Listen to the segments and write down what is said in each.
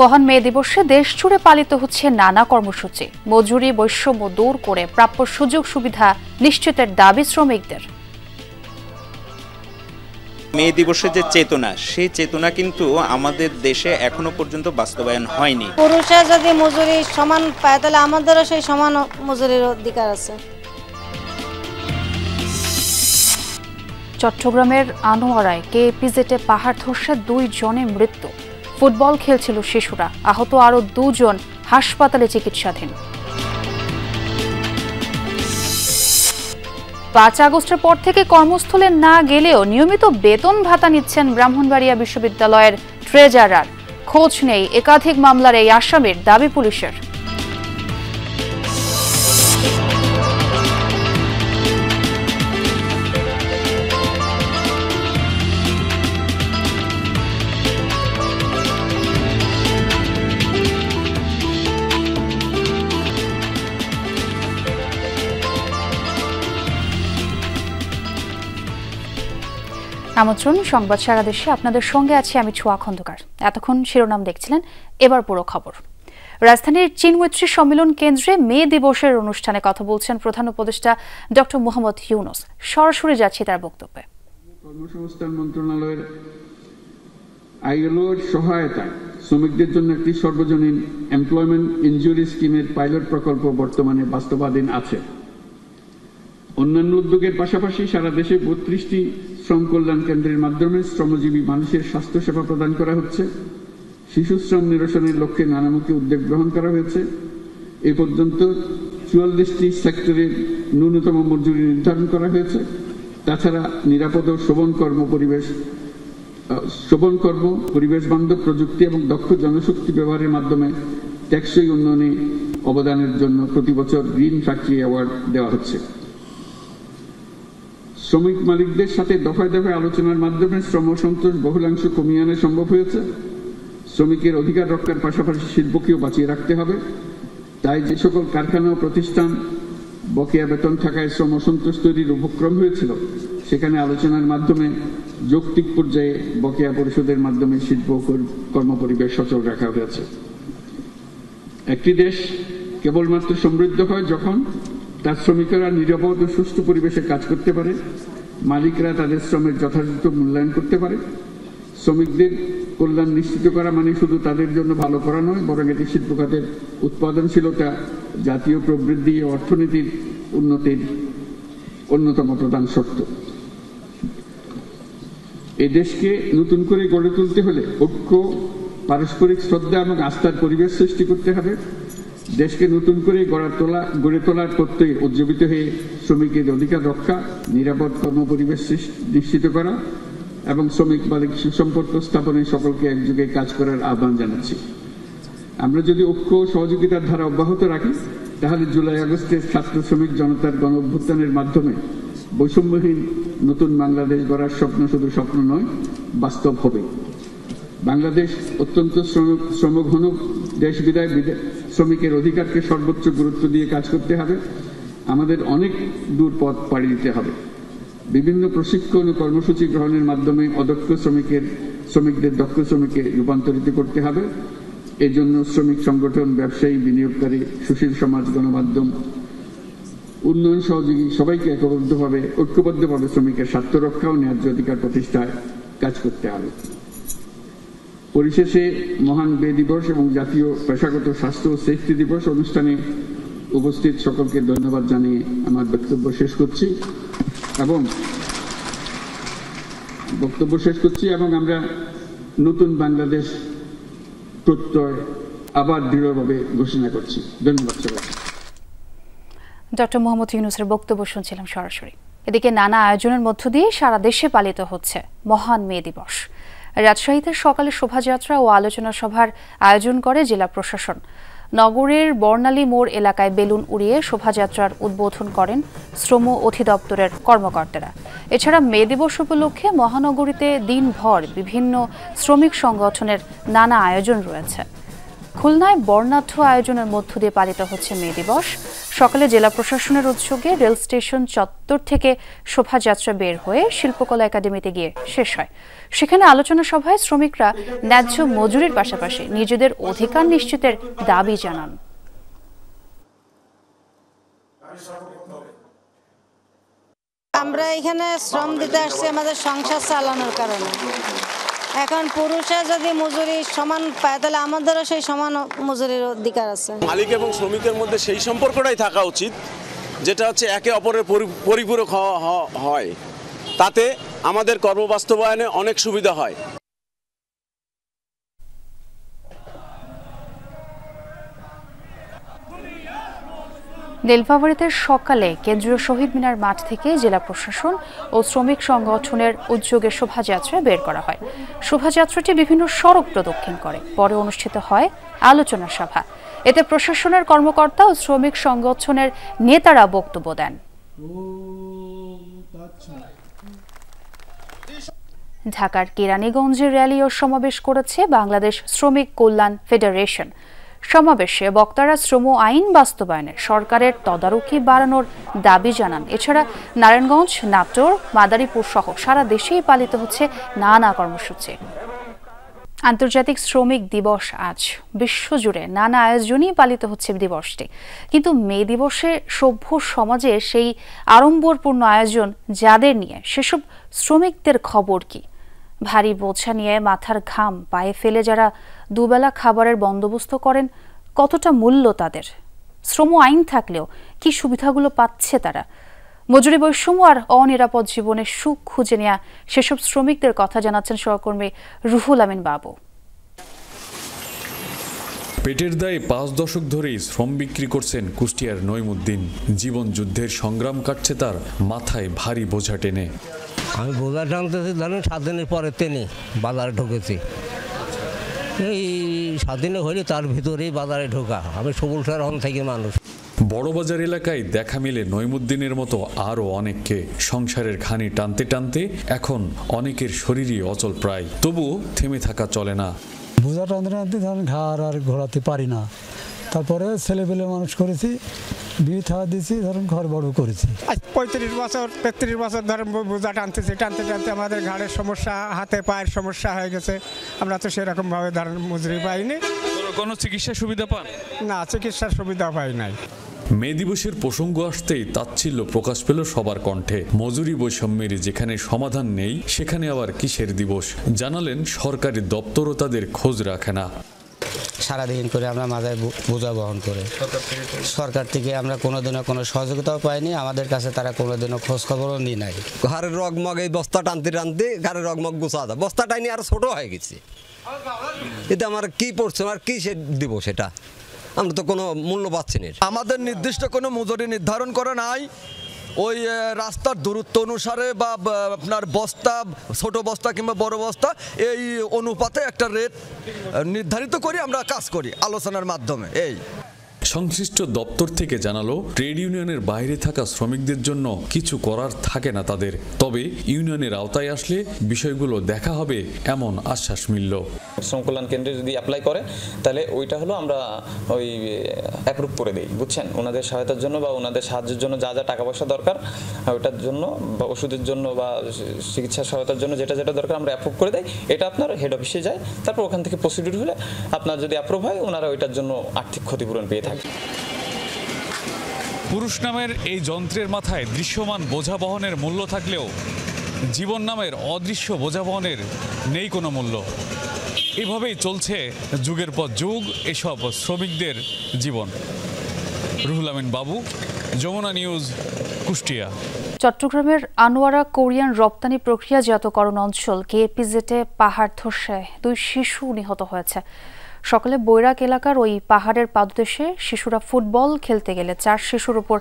মহান মে দিবসে দেশ জুড়ে পালিত হচ্ছে নানা কর্মসূচি। মজুরি বৈষম্য দূর করে প্রাপ্য সুযোগ সুবিধা নিশ্চিতের দাবি শ্রমিকদের। মে দিবসের যে চেতনা, সেই চেতনা কিন্তু আমাদের দেশে এখনো পর্যন্ত বাস্তবায়ন হয়নি। পুরুষরা যদি মজুরি সমান পায় তাহলে আমাদেরও সেই সমান মজুরির অধিকার আছে। চট্টগ্রামের আনোয়ারায় কেপিজেটে পাহাড় ধসে 2 জনের মৃত্যু। ফুটবল খেলছিল শিশুরা, আহত আরো 2 জন হাসপাতালে চিকিৎসাধীন। 5 আগস্টের পর থেকে কর্মস্থলে না গেলেও নিয়মিত বেতন ভাতা নিচ্ছেন ব্রাহ্মণবাড়িয়া বিশ্ববিদ্যালয়ের ট্রেজারার। খোঁজ নেই একাধিক মামলার এই আসামির, দাবি পুলিশের। আমন্ত্রণ সংবাদ সারা দেশে, আপনাদের সঙ্গে আছি আমি ছোয়া খন্দকার। এতক্ষণ শিরোনাম দেখছিলেন, এবার পুরো খবর। রাজধানীর চীন মৈত্রী সম্মেলন কেন্দ্রে মে দিবসের অনুষ্ঠানে কথা বলছেন প্রধান উপদেষ্টা ডক্টর মোহাম্মদ ইউনূস। সরাসরি যাচ্ছি তার বক্তব্যে। কর্মসংস্থান মন্ত্রণালয়ের আইএলওর সহায়তায় শ্রমিকদের জন্য একটি সর্বজনীন এমপ্লয়মেন্ট ইনজুরি স্কিমের পাইলট প্রকল্প বর্তমানে বাস্তবায়ন আছে। অন্যান্য উদ্যোগের পাশাপাশি সারা দেশে 32টি শ্রম কল্যাণ কেন্দ্রের মাধ্যমে শ্রমজীবী মানুষের স্বাস্থ্যসেবা প্রদান করা হচ্ছে। শিশু শ্রম নিরসনের লক্ষ্যে নানামুখী উদ্যোগ গ্রহণ করা হয়েছে। এ পর্যন্ত 44টি সেক্টরে ন্যূনতম মজুরি নির্ধারণ করা হয়েছে। তাছাড়া নিরাপদ ও শোভনকর্ম, পরিবেশ বান্ধব প্রযুক্তি এবং দক্ষ জনশক্তি ব্যবহারের মাধ্যমে টেকসই উন্নয়নে অবদানের জন্য প্রতি বছর গ্রিন ফ্যাক্টরি অ্যাওয়ার্ড দেওয়া হচ্ছে। শ্রমিক মালিকদের সাথে দফায় দফায় আলোচনার মাধ্যমে শ্রম সন্তোষ বহুলাংশ কমিয়ে আনা সম্ভব হয়েছে। শ্রমিকের অধিকার রক্ষার পাশাপাশি শিল্পকেও বাঁচিয়ে রাখতে হবে। তাই যে সকল কারখানা ও প্রতিষ্ঠান বকেয়া বেতন থাকায় শ্রম সন্তোষ তৈরির উপক্রম হয়েছিল, সেখানে আলোচনার মাধ্যমে যৌক্তিক পর্যায়ে বকেয়া পরিশোধের মাধ্যমে শিল্প কর্মপরিবেশ সচল রাখা হয়েছে। একটি দেশ কেবলমাত্র সমৃদ্ধ হয় যখন তার শ্রমিকেরা নিরাপদ ও সুষ্ঠু পরিবেশে কাজ করতে পারে, মালিকরা তাদের শ্রমের যথাযথ মূল্যায়ন করতে পারে। শ্রমিকদের কল্যাণ নিশ্চিত করা মানে শুধু তাদের জন্য ভালো করা নয়, বরং এটি শিল্প খাতের উৎপাদনশীলতা, জাতীয় প্রবৃদ্ধি ও অর্থনীতির উন্নতির অন্যতম প্রধান শর্ত। এই দেশকে নতুন করে গড়ে তুলতে হলে ঐক্য, পারস্পরিক শ্রদ্ধা এবং আস্থার পরিবেশ সৃষ্টি করতে হবে। দেশকে নতুন করে গড়ে তোলার তত্ত্বে উজ্জীবিত হয়ে শ্রমিকের অধিকার রক্ষা, নিরাপদ কর্মপরিবেশ নিশ্চিত করা এবং শ্রমিক মালিক সুসম্পর্ক স্থাপনে সকলকে একযোগে কাজ করার আহ্বান জানাচ্ছি। আমরা যদি ঐক্য ও সহযোগিতার ধারা অব্যাহত রাখি, তাহলে জুলাই আগস্টের ছাত্র শ্রমিক জনতার গণ অভ্যুত্থানের মাধ্যমে বৈষম্যহীন নতুন বাংলাদেশ গড়ার স্বপ্ন শুধু স্বপ্ন নয়, বাস্তব হবে। বাংলাদেশ অত্যন্ত শ্রমঘন দেশ বিদায় শ্রমিকের অধিকারকে সর্বোচ্চ গুরুত্ব দিয়ে কাজ করতে হবে। আমাদের অনেক দূর পথ পাড়ি দিতে হবে। বিভিন্ন প্রশিক্ষণ ও কর্মসূচি গ্রহণের মাধ্যমে অদক্ষ শ্রমিকদের দক্ষ শ্রমিকে রূপান্তরিত করতে হবে। এজন্য শ্রমিক সংগঠন, ব্যবসায়ী, বিনিয়োগকারী, সুশীল সমাজ, গণমাধ্যম, উন্নয়ন সহযোগী সবাইকে ঐক্যবদ্ধভাবে শ্রমিকের স্বার্থ রক্ষা ও ন্যায্য অধিকার প্রতিষ্ঠায় কাজ করতে হবে। পরিশেষে মহান মে দিবস এবং জাতীয় পেশাগত স্বাস্থ্য ও সেফটি দিবস অনুষ্ঠানে উপস্থিত সকলকে ধন্যবাদ জানিয়ে আমার বক্তব্য শেষ করছি এবং আমরা নতুন বাংলাদেশ প্রত্যয় আবার দৃঢ়ভাবে ঘোষণা করছি। ধন্যবাদ সবাইকে। ডক্টর মোহাম্মদ ইউনূসের বক্তব্য শুনছিলাম সরাসরি। এদিকে নানা আয়োজনের মধ্য দিয়ে সারা দেশে পালিত হচ্ছে মহান মে দিবস। রাজশাহীতে সকালে শোভাযাত্রা ও আলোচনা সভার আয়োজন করে জেলা প্রশাসন। নগরের বর্ণালী মোড় এলাকায় বেলুন উড়িয়ে শোভাযাত্রার উদ্বোধন করেন শ্রম অধিদপ্তরের কর্মকর্তারা। এছাড়া মে দিবস উপলক্ষে মহানগরীতে দিনভর বিভিন্ন শ্রমিক সংগঠনের নানা আয়োজন রয়েছে। খুলনায় বর্ণাঢ্য আয়োজনের মধ্য দিয়ে পালিত হচ্ছে মে দিবস। সকালে জেলা প্রশাসনের উদ্যোগে রেল স্টেশন চত্বর থেকে শোভাযাত্রা বের হয়ে শিল্পকলা একাডেমিতে গিয়ে শেষ হয়। সেখানে আলোচনা সভায় শ্রমিকরা ন্যায্য মজুরির পাশাপাশি নিজেদের অধিকার নিশ্চিতের দাবি জানান। আমরা এখানে শ্রম দিতে আসছি আমাদের সংসার চালানোর কারণে। এখন পুরুষরা যদি মজুরি সমান পায় তাহলে আমাদেরও সেই সমান মজুরির অধিকার আছে। মালিক এবং শ্রমিকের মধ্যে সেই সম্পর্কটাই থাকা উচিত যেটা হচ্ছে একে অপরের পরিপূরক হয়, তাতে আমাদের কর্মবাস্তবায়নে অনেক সুবিধা হয়। নীলফামারীতে সকালে কেন্দ্রীয় শহীদ মিনার মাঠ থেকে জেলা প্রশাসন ও শ্রমিক সংগঠনের উদ্যোগে শোভাযাত্রা বের করা হয়। শোভাযাত্রাটি বিভিন্ন সড়ক প্রদক্ষিণ করে, পরে অনুষ্ঠিত হয় আলোচনা সভা। এতে প্রশাসনের কর্মকর্তা ও শ্রমিক সংগঠনের নেতারা বক্তব্য দেন। ঢাকার কেরানীগঞ্জে র্যালি ও সমাবেশ করেছে বাংলাদেশ শ্রমিক কল্যাণ ফেডারেশন। সমাবেশে বক্তারা শ্রম আইন বাস্তবায়নে সরকারের তদারকি বাড়ানোর দাবি জানান। এছাড়া নারায়ণগঞ্জ, নাটোর, মাদারীপুর সহ সারা দেশেই পালিত হচ্ছে নানা কর্মসূচি। আন্তর্জাতিক শ্রমিক দিবস আজ। বিশ্বজুড়ে নানা আয়োজনই পালিত হচ্ছে দিবসটি, কিন্তু মে দিবসে সভ্য সমাজে সেই আড়ম্বরপূর্ণ আয়োজন যাদের নিয়ে, সেসব শ্রমিকদের খবর কি? ভারী বোঝা নিয়ে মাথার ঘাম পায়ে ফেলে যারা দুবেলা খাবারের বন্দোবস্ত করেন, কতটা মূল্য তাদের? শ্রম আইন থাকলেও কি সুবিধাগুলো পাচ্ছে তারা? মজুরি বৈষম্য আর অনিরাপদ জীবনের সুখ খুঁজে নেওয়া সেসব শ্রমিকদের কথা জানাচ্ছেন সহকর্মী রুহুল আমিন বাবু। পেটের দায়ে 5 দশক ধরেই শ্রম বিক্রি করছেন কুষ্টিয়ার নইমুদ্দিন। জীবন যুদ্ধের সংগ্রাম কাটছে তার মাথায় ভারী বোঝা টেনে। আমি বোঝা টানতেছি, ধরুন 7 দিনের পরে টেনে বাজারে ঢুকেছি। এই 7 দিনে হলে তার ভিতরেই বাজারে ঢোকা। আমি সবুল শহর থেকে মানুষ। বড়বাজার এলাকায় দেখা মিলে নইমুদ্দিনের মতো আরও অনেককে। সংসারের খানি টানতে টানতে এখন অনেকের শরীরই অচল প্রায়, তবুও থেমে থাকা চলে না। বোঝা টানতে টানতে ধরেন ঘাড় আর ঘোরাতে পারি না। তারপরে ছেলেপেলে মানুষ করেছি, বিয়ে থাওয়া দিয়েছি, ধরেন ঘর বড় করেছি। 35 বছর 33 বছর ধরেন বোঝা টানতেছি, টানতে টানতে আমাদের ঘাড়ের সমস্যা, হাতে পায়ের সমস্যা হয়ে গেছে। আমরা তো সেরকমভাবে ধরেন মজুরি পাইনি। কোনো চিকিৎসা সুবিধা পান না, চিকিৎসার সুবিধা পাই নাই। মে দিবসের প্রসঙ্গ আসতেই তাচ্ছিল্য প্রকাশ পেল সবার কণ্ঠে। মজুরি বৈষম্যের যেখানে সমাধান নেই, সেখানে আবার কিসের দিবস? জানালেন সরকারি দপ্তরও তাদের খোঁজ রাখে না। সারাদিন করে আমরা মাথায় বোঝা বহন করে সরকার থেকে আমরা কোনোদিনও কোনো সহযোগিতাও পাইনি। আমাদের কাছে তারা কোনোদিনও খোঁজ খবরও নিয়ে নাই। ঘরের রগমগ এই বস্তা টানতে টানতে ঘরের রগমগ গুছা দেয়, বস্তা টাইনি আর ছোট হয়ে গেছে। এটা আমার কি পড়ছে, আর কি সে দিব, সেটা আমরা তো কোনো মূল্য পাচ্ছি না। আমাদের নির্দিষ্ট কোনো মজুরি নির্ধারণ করা নাই। ওই রাস্তার দূরত্ব অনুসারে বা আপনার বস্তা, ছোট বস্তা কিংবা বড় বস্তা, এই অনুপাতে একটা রেট নির্ধারিত করে আমরা কাজ করি আলোচনার মাধ্যমে। এই সংশ্লিষ্ট দপ্তর থেকে জানালো, ট্রেড ইউনিয়নের বাইরে থাকা শ্রমিকদের জন্য কিছু করার থাকে না তাদের। তবে ইউনিয়নের আওতায় আসলে বিষয়গুলো দেখা হবে এমন আশ্বাস মিলল। শ্রম কল্যাণ কেন্দ্রে যদি অ্যাপ্লাই করে তাহলে ওইটা হলো আমরা ওই অ্যাপ্রুভ করে দিই, বুঝছেন? ওনাদের সহায়তার জন্য বা ওনাদের সাহায্যের জন্য যা যা টাকা পয়সা দরকার ওইটার জন্য বা ওষুধের জন্য বা চিকিৎসা সহায়তার জন্য যেটা যেটা দরকার আমরা অ্যাপ্রুভ করে দেয়। এটা আপনার হেড অফিসে যায়, তারপর ওখান থেকে প্রসিডিউর হলে আপনার যদি অ্যাপ্রুভ হয় ওনারা ওইটার জন্য আর্থিক ক্ষতিপূরণ পেয়ে থাকে। পুরুষ নামের এই যন্ত্রের মাথায় দৃশ্যমান বোঝা বহনের মূল্য থাকলেও জীবন নামের অদৃশ্য বোঝা বহনের নেই কোনো মূল্য। এভাবেই চলছে যুগের পর যুগ এসব শ্রমিকদের জীবন। রুহুল আমিন বাবু, যমুনা নিউজ, কুষ্টিয়া। চট্টগ্রামের আনোয়ারা কোরিয়ান রপ্তানি প্রক্রিয়াজাতকরণ অঞ্চল কেপিজেটে পাহাড় ধসে 2 শিশু নিহত হয়েছে। সকালে বৈরাক এলাকার ওই পাহাড়ের পাদদেশে শিশুরা ফুটবল খেলতে গেলে 4 শিশুর উপর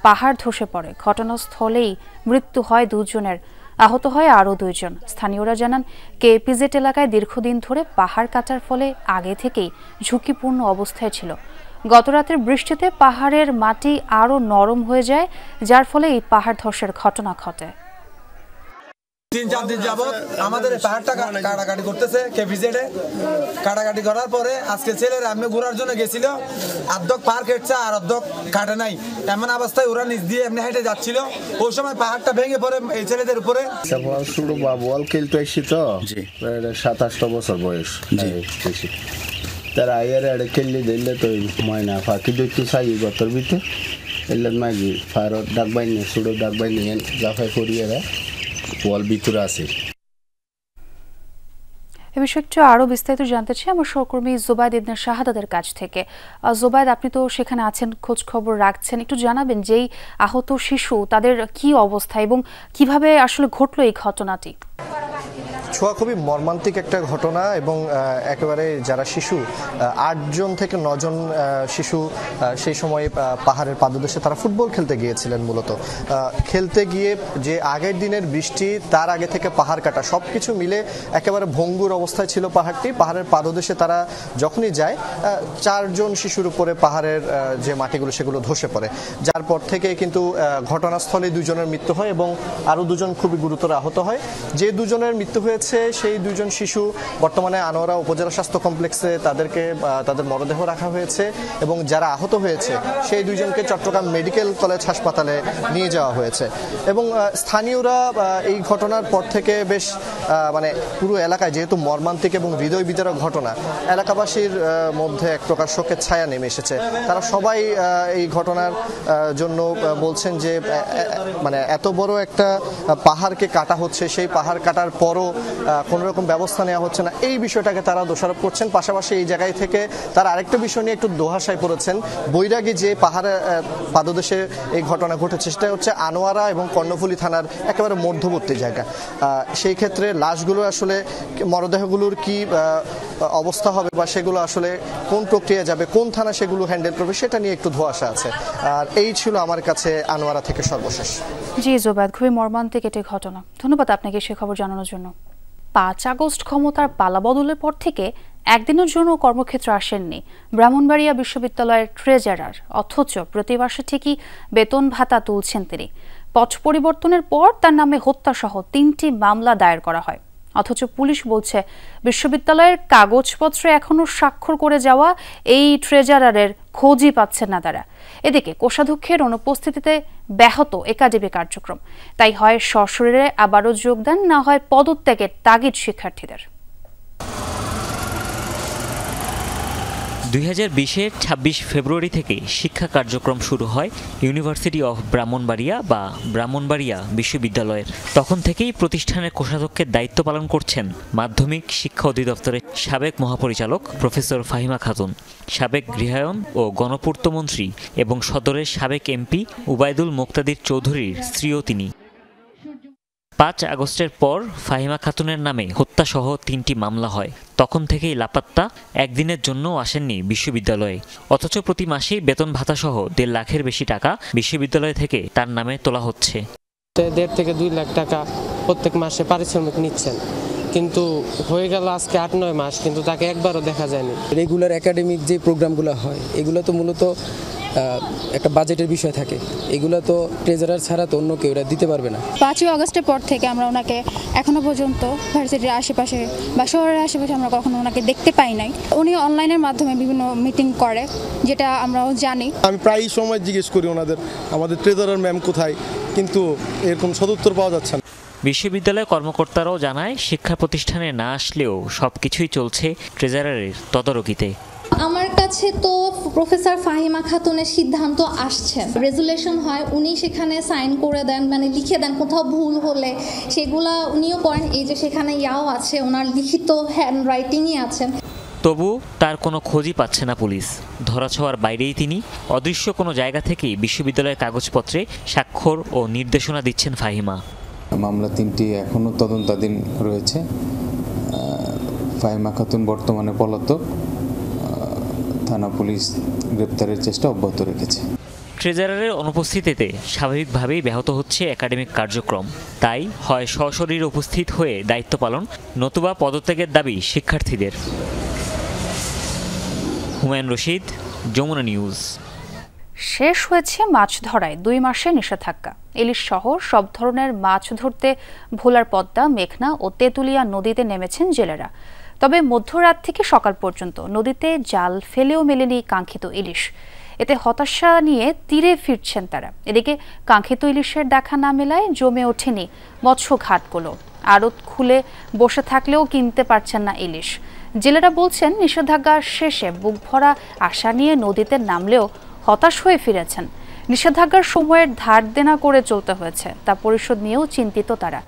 পাহাড় ধসে পড়ে। ঘটনাস্থলেই মৃত্যু হয় 2 জনের, আহত হয় আরও 2 জন। স্থানীয়রা জানান, কেপিজেট এলাকায় দীর্ঘদিন ধরে পাহাড় কাটার ফলে আগে থেকেই ঝুঁকিপূর্ণ অবস্থায় ছিল। গতরাতের বৃষ্টিতে পাহাড়ের মাটি আরও নরম হয়ে যায়, যার ফলে এই পাহাড় ধসের ঘটনা ঘটে। 3-4 দিন যাবত আমাদের পাহাড়টা কাটাকাটি করতেছে কেপিজেডে। কাটাকাটি করার পরে আজকে ছেলেরা এমনি ঘোরার জন্য গেছিল, অর্ধেক পাহাড় কেটছে আর অর্ধেক কাটে নাই। এমন অবস্থায় ওরা নিচ দিয়ে এমনি হেঁটে যাচ্ছিল, ওই সময় পাহাড়টা ভেঙে পড়ে এই ছেলেদের উপরে। শুরু বা বল খেলতে এসছি তো 27 বছর বয়স, তারা আইয়ারে এড়ে খেললে দিলে তো ময়না ফাঁকি দেখতে চাই গতর ভিতরে এলে মাগি ফায়ার ডাকবাই নিয়ে সুড়ো ডাকবাই নিয়ে জাফাই করিয়ে ওয়াল ভিতরে আছে। এ বিষয়ে একটু আরো বিস্তারিত জানতে চাই আমার সহকর্মী জুবাইদ ইবনে শাহাদাতের কাছ থেকে। জুবাইদ, আপনি তো সেখানে আছেন, খোঁজ খবর রাখছেন, একটু জানাবেন যেই আহত শিশু তাদের কি অবস্থা এবং কিভাবে আসলে ঘটলো এই ঘটনাটি? ছোঁয়া, খুবই মর্মান্তিক একটা ঘটনা এবং একেবারে যারা শিশু 8 জন থেকে 9 জন শিশু সেই সময় পাহাড়ের পাদদেশে তারা ফুটবল খেলতে গিয়েছিলেন। মূলত খেলতে গিয়ে যে আগের দিনের বৃষ্টি, তার আগে থেকে পাহাড় কাটা, সব কিছু মিলে একেবারে ভঙ্গুর অবস্থায় ছিল পাহাড়টি। পাহাড়ের পাদদেশে তারা যখনই যায় 4 জন শিশুর উপরে পাহাড়ের যে মাটিগুলো সেগুলো ধসে পড়ে, যার পর থেকে কিন্তু ঘটনাস্থলে 2 জনের মৃত্যু হয় এবং আরও 2 জন খুবই গুরুতর আহত হয়। যে 2 জনের মৃত্যু হয়েছে সেই 2 জন শিশু বর্তমানে আনোয়ারা উপজেলা স্বাস্থ্য কমপ্লেক্সে তাদের মরদেহ রাখা হয়েছে এবং যারা আহত হয়েছে সেই 2 জনকে চট্টগ্রাম মেডিকেল কলেজ হাসপাতালে নিয়ে যাওয়া হয়েছে। এবং স্থানীয়রা এই ঘটনার পর থেকে বেশ মানে পুরো এলাকায়, যেহেতু মর্মান্তিক এবং হৃদয় বিদারক ঘটনা, এলাকাবাসীর মধ্যে এক প্রকার শোকের ছায়া নেমে এসেছে। তারা সবাই এই ঘটনার জন্য বলছেন যে মানে এত বড় একটা পাহাড়কে কাটা হচ্ছে, সেই পাহাড় কাটার পরও কোনো রকম ব্যবস্থা নেওয়া হচ্ছে না, এই বিষয়টাকে তারা দোষারোপ করছেন। পাশাপাশি এই জায়গায় থেকে তারা আরেকটা বিষয় নিয়ে একটু দোহাশায় পড়েছেন। বৈরাগী যে পাহাড়ে পাদদেশে এই ঘটনা ঘটেছে সেটা হচ্ছে আনোয়ারা এবং কর্ণফুলী থানার একেবারে মধ্যবর্তী জায়গা। সেই ক্ষেত্রে লাশগুলো আসলে মরদেহগুলোর কি অবস্থা হবে বা সেগুলো আসলে কোন প্রক্রিয়া যাবে, কোন থানা সেগুলো হ্যান্ডেল করবে, সেটা নিয়ে একটু ধোঁয়াশা আছে। আর এই ছিল আমার কাছে আনোয়ারা থেকে সর্বশেষ। জি জুবাইদ, খুবই মর্মান্তিক একটি ঘটনা। ধন্যবাদ আপনাকে সে খবর জানানোর জন্য। 5 আগস্ট ক্ষমতার পালাবদলের পর থেকে একদিনের জন্য কর্মক্ষেত্রে আসেননি ব্রাহ্মণবাড়িয়া বিশ্ববিদ্যালয়ের ট্রেজারার, অথচ প্রতি মাসে ঠিকই বেতন ভাতা তুলছেন তিনি। পট পরিবর্তনের পর তার নামে হত্যাসহ 3টি মামলা দায়ের করা হয়, অথচ পুলিশ বলছে বিশ্ববিদ্যালয়ের কাগজপত্রে এখনো স্বাক্ষর করে যাওয়া এই ট্রেজারারের খোঁজই পাচ্ছেন না তারা। এদিকে কোষাধ্যক্ষের অনুপস্থিতিতে ব্যাহত একাডেমি কার্যক্রম, তাই হয় সশরীরে আবারও যোগদান, না হয় পদত্যাগের তাগিদ শিক্ষার্থীদের। 2020-এর 26 ফেব্রুয়ারি থেকে শিক্ষা কার্যক্রম শুরু হয় ইউনিভার্সিটি অফ ব্রাহ্মণবাড়িয়া বা ব্রাহ্মণবাড়িয়া বিশ্ববিদ্যালয়ের। তখন থেকেই প্রতিষ্ঠানের কোষাধ্যক্ষের দায়িত্ব পালন করছেন মাধ্যমিক শিক্ষা অধিদপ্তরের সাবেক মহাপরিচালক প্রফেসর ফাহিমা খাতুন, সাবেক গৃহায়ন ও গণপূর্তমন্ত্রী এবং সদরের সাবেক এমপি উবায়দুল মুক্তাদির চৌধুরীর স্ত্রীও তিনি। 5 আগস্টের পর ফাহিমা খাতুনের নামে হত্যাসহ 3টি মামলা হয়। তখন থেকেই লাপাত্তা, একদিনের জন্য আসেননি বিশ্ববিদ্যালয়ে, অথচ প্রতি মাসেই বেতন ভাতাসহ 1.5 লাখের বেশি টাকা বিশ্ববিদ্যালয় থেকে তার নামে তোলা হচ্ছে। 1.5 থেকে 2 লাখ টাকা প্রত্যেক মাসে পারিশ্রমিক নিচ্ছেন, কিন্তু হয়ে গেল আজকে 8-9 মাস, কিন্তু তাকে একবারও দেখা যায়নি। রেগুলার একাডেমিক যে প্রোগ্রামগুলো হয় এগুলো তো মূলত একটা বাজেটের বিষয় থাকে, এগুলো তো ট্রেজারার ছাড়া তো অন্য কেউ এটা দিতে পারবে না। 5 আগস্টের পর থেকে আমরা ওনাকে এখনো পর্যন্ত ভার্সিটির আশেপাশে বা শহরের আশেপাশে আমরা কখনো ওনাকে দেখতে পাই নাই। উনি অনলাইনের মাধ্যমে বিভিন্ন মিটিং করে, যেটা আমরাও জানি। আমি প্রায় সময় জিজ্ঞেস করি আমাদের ট্রেজারার ম্যাম কোথায়, কিন্তু এরকম সদুত্তর পাওয়া যাচ্ছে না। বিশ্ববিদ্যালয় কর্মকর্তারাও জানায় শিক্ষা প্রতিষ্ঠানে না আসলেও সবকিছুই চলছে ট্রেজারারের তদারকিতে। আমার কাছে তো প্রফেসর ফাহিমা খাতুনের সিদ্ধান্ত আসছেন, রেজুলেশন হয়, উনি সেখানে সাইন করে দেন, মানে লিখে দেন কোথাও ভুল হলে সেগুলা উনিও করেন। এই যে সেখানে ইয়াও আছে, ওনার লিখিত হ্যান্ড রাইটিংই আছেন। তবু তার কোনো খোঁজই পাচ্ছে না পুলিশ। ধরাছোঁয়ার বাইরেই তিনি, অদৃশ্য কোনো জায়গা থেকেই বিশ্ববিদ্যালয়ের কাগজপত্রে স্বাক্ষর ও নির্দেশনা দিচ্ছেন ফাহিমা। মামলা 3টি এখনও তদন্তাধীন রয়েছে। ফাহিমা খাতুন বর্তমানে পলাতক, থানা পুলিশ গ্রেপ্তারের চেষ্টা অব্যাহত রেখেছে। ট্রেজারারের অনুপস্থিতিতে স্বাভাবিকভাবেই ব্যাহত হচ্ছে একাডেমিক কার্যক্রম, তাই হয় সশরীরে উপস্থিত হয়ে দায়িত্ব পালন, নতুবা পদত্যাগের দাবি শিক্ষার্থীদের। হুমায়ুন রশিদ, যমুনা নিউজ। শেষ হয়েছে মাছ ধরায় 2 মাসের নিষেধাজ্ঞা। ইলিশ সহ সব ধরনের মাছ ধরতে ভোলার পদ্মা, মেঘনা ও তেঁতুলিয়া নদীতে নেমেছেন জেলেরা। তবে মধ্যরাত থেকে সকাল পর্যন্ত নদীতে জাল ফেলেও মেলেনি কাঙ্ক্ষিত ইলিশ। এতে হতাশা নিয়ে তীরে ফিরছেন তারা। এদিকে কাঙ্ক্ষিত ইলিশের দেখা না মেলায় জমে ওঠেনি মৎস্য ঘাটগুলো। আড়ত খুলে বসে থাকলেও কিনতে পারছেন না ইলিশ। জেলেরা বলছেন নিষেধাজ্ঞা শেষে বুক ভরা আশা নিয়ে নদীতে নামলেও হতাশ হয়ে ফিরেছেন। নিষেধাজ্ঞার সময়ের ধার দেনা করে চলতে হয়েছে, তা পরিশোধ নিয়েও চিন্তিত তারা।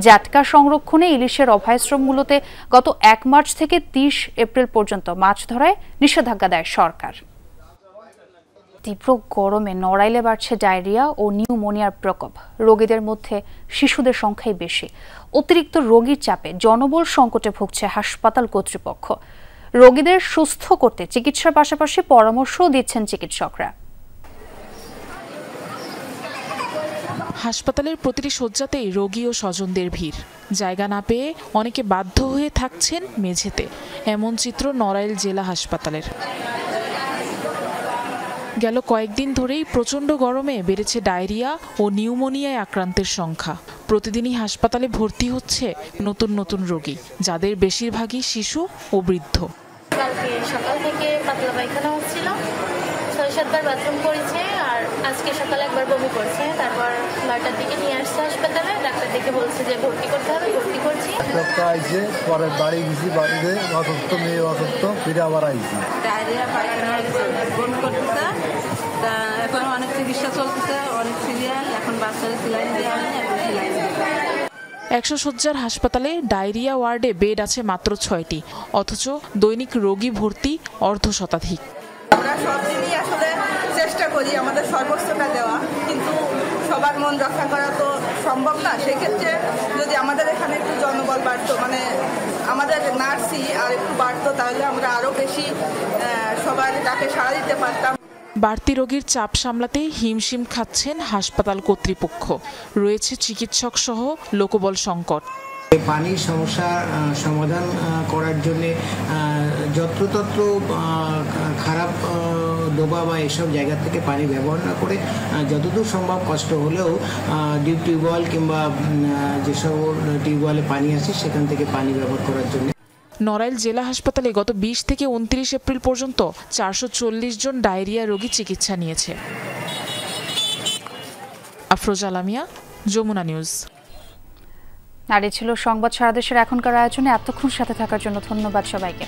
জাটকা সংরক্ষণে ইলিশের অভয়াশ্রমগুলোতে গত 1 মার্চ থেকে 30 এপ্রিল পর্যন্ত মাছ ধরায় নিষেধাজ্ঞা দেয় সরকার। তীব্র গরমে নড়াইলে বাড়ছে ডায়রিয়া ও নিউমোনিয়ার প্রকোপ। রোগীদের মধ্যে শিশুদের সংখ্যাই বেশি। অতিরিক্ত রোগীর চাপে জনবল সংকটে ভুগছে হাসপাতাল কর্তৃপক্ষ। রোগীদের সুস্থ করতে চিকিৎসার পাশাপাশি পরামর্শও দিচ্ছেন চিকিৎসকরা। হাসপাতালের প্রতিটি শয্যাতেই রোগী ও স্বজনদের ভিড়। জায়গা না পেয়ে অনেকে বাধ্য হয়ে থাকছেন মেঝেতে। এমন চিত্র নড়াইল জেলা হাসপাতালের। গেল কয়েকদিন ধরেই প্রচণ্ড গরমে বেড়েছে ডায়রিয়া ও নিউমোনিয়ায় আক্রান্তের সংখ্যা। প্রতিদিনই হাসপাতালে ভর্তি হচ্ছে নতুন নতুন রোগী, যাদের বেশিরভাগই শিশু ও বৃদ্ধ। কালকে সকাল থেকে পাতলা পায়খানা হচ্ছিল, 6-7 বার বাথরুম করেছে, আর আজকে সকালে একবার বমি করছে। তারপর 9টার দিকে নিয়ে আসছে হাসপাতালে, ডাক্তার দেখে বলছে যে ভর্তি করতে হবে, ভর্তি করছি। আইছে পরে বাড়ি গেছি, বাড়িতে অসুস্থ মেয়ে অসুস্থ, ফিরে আবার আইছি। ডায়রিয়া পায়খানা বমি করতেছে, এখন অনেক চিকিৎসা চলতেছে, অনেক সিরিয়াল। এখন বাচ্চাদের সিলাইন দেওয়া হয়নি, এখন সিলাইন দেওয়া। 100 শয্যার হাসপাতালে ডায়রিয়া ওয়ার্ডে বেড আছে মাত্র 6টি, অথচ দৈনিক রোগী ভর্তি অর্ধশতাধিক। আমরা সব দিনই আসলে চেষ্টা করি আমাদের সর্বোচ্চটা দেওয়া, কিন্তু সবার মন রক্ষা করা তো সম্ভব না। সেক্ষেত্রে যদি আমাদের এখানে একটু জনবল বাড়তো, মানে আমাদের নার্সই আর একটু বাড়তো, তাহলে আমরা আরও বেশি সবার ডাকে সাড়া দিতে পারতাম। বাড়তি রোগীর চাপ সামলাতে হিমশিম খাচ্ছেন হাসপাতাল কর্তৃপক্ষ। রয়েছে চিকিৎসক সহ লোকবল সংকট। পানির সমস্যা সমাধান করার জন্যে যত্রতত্র খারাপ ডোবা বা এসব জায়গা থেকে পানি ব্যবহার না করে যতদূর সম্ভব কষ্ট হলেও ডিপ টিউবওয়েল কিংবা যেসব টিউবওয়েলে পানি আছে সেখান থেকে পানি ব্যবহার করার জন্য। নড়াইল জেলা হাসপাতালে গত 20 থেকে 29 এপ্রিল পর্যন্ত 440 জন ডায়রিয়া রোগী চিকিৎসা নিয়েছে। আফরোজা আলামিয়া, যমুনা নিউজ। আর ছিল সংবাদ সারা দেশের এখনকার আয়োজনে। এতক্ষণ সাথে থাকার জন্য ধন্যবাদ সবাইকে।